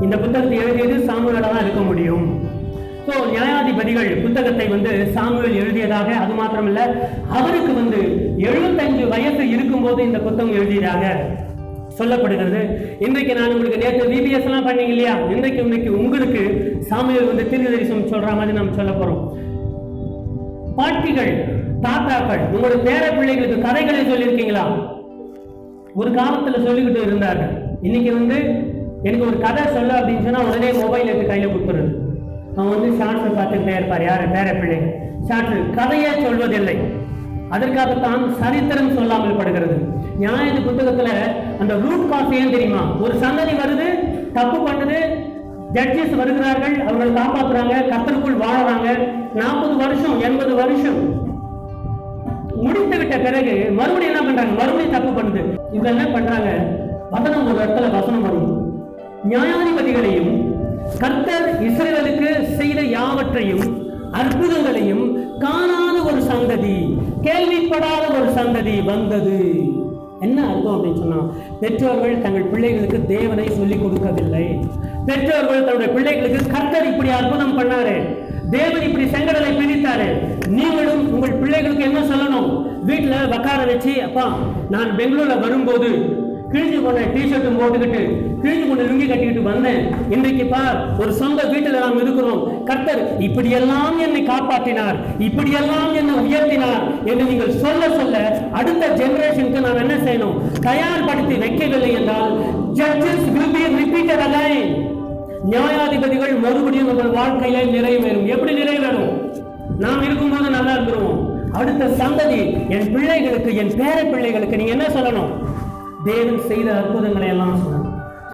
இந்த புத்தகத்தை எழுதியது சாமுவேலா தான் இருக்க முடியும். ஸோ நியாயாதிபதிகள் புத்தகத்தை சாமுவேல் எழுதியதாக, அது மாத்திரமல்ல, அவருக்கு 75 வயசு இருக்கும்போது இந்த புத்தகம் எழுதியதாக சொல்லப்படுகிறது. இன்றைக்கு நான் உங்களுக்கு நேற்று VBS எல்லாம் பண்ணீங்க இல்லையா, இன்றைக்கு உங்களுக்கு சாமுவேல் தீர்க்கதரிசனம் சொல்ற மாதிரி நம்ம சொல்ல போறோம். பாட்டிகள், தாத்தாக்கள், உங்களுடைய பேர பிள்ளைகளுக்கு கதைகளை சொல்லியிருக்கீங்களா? ஒரு காலத்துல சொல்லிக்கிட்டு இருந்தார்கள். இன்னைக்கு எனக்கு ஒரு கதை சொல்ல அப்படின்னு சொன்னா உடனே மொபைல் எடுத்து கையில கொடுத்துருது. அவன் ஷார்ட்ஸ் பார்த்துக்கிட்டே இருப்பார். யாரு? பேர பிள்ளைங்க. ஷார்ட்ஸ் கதையே சொல்வதில்லை. அதற்காகத்தான் சரித்திரம் சொல்லாமல் படுகிறது. நியாய புத்தகத்துல அந்த ரூட் காஸ் ஏன் தெரியுமா? ஒரு சந்ததி வருது, தப்பு பண்ணுது, ஜட்ஜஸ் வருகிறார்கள், அவர்கள் காப்பாற்றுறாங்க, கர்த்தருக்குள் வாழறாங்க. 40 வருஷம் 80 வருஷம் முடித்து விட்ட பிறகு மறுபடியும் என்ன பண்றாங்க? மறுபடியும் தப்பு பண்ணுது. இவங்க என்ன பண்றாங்க? வசனம் ஒரு இடத்துல வசனம் வரும். நியாயாதிபதிகளையும் கர்த்தர் இஸ்ரவேலுக்கு செய்த யாவற்றையும் அற்புதங்களையும் காணாத ஒரு சந்ததி, கேள்விப்படாத ஒரு சந்ததி வந்தது. என்ன அர்த்தம் அப்படின்னு சொன்னா, பெற்றோர்கள் தங்கள் பிள்ளைகளுக்கு தேவனை சொல்லிக் கொடுக்கவில்லை. பெற்றோர்கள் தன்னுடைய பிள்ளைகளுக்கு கர்த்தர் இப்படி அற்புதம் பண்ணாரு, தேவன் இப்படி செங்கடலை பிரித்தாரு, நீங்களும் உங்கள் பிள்ளைகளுக்கு என்ன சொல்லணும்? வீட்டுல உட்கார வச்சு, அப்பா நான் பெங்களூர்ல வரும்போது கிழிஞ்சு போன டிஷர்ட்டும் போட்டுக்கிட்டு கிழிஞ்சு கொண்டு லுங்கி கட்டிக்கிட்டு வந்தேன், இன்றைக்கு பார் ஒரு சொந்த வீட்டில் நாம் இருக்கிறோம், கர்த்தர் இப்படியெல்லாம் என்னை காப்பாற்றினார், இப்படியெல்லாம் என்னை உயர்த்தினார் என்று நீங்கள் சொல்ல சொல்ல அடுத்த ஜெனரேஷனுக்கு நாம் என்ன செய்யணும்? தயார்படுத்தி வைக்கவில்லை என்றால் judges will be repeated again. நியாயாதிபதிகள் மறுபடியும் உங்கள் வாழ்க்கையில நிறைவேறும். எப்படி நிறைவேறும்? நாம் இருக்கும்போது நல்லா இருந்துருவோம். அடுத்த சந்ததி, என் பிள்ளைகளுக்கு, என் பேர பிள்ளைகளுக்கு நீங்க என்ன சொல்லணும்? தேவன் செய்த அற்புதங்களை எல்லாம்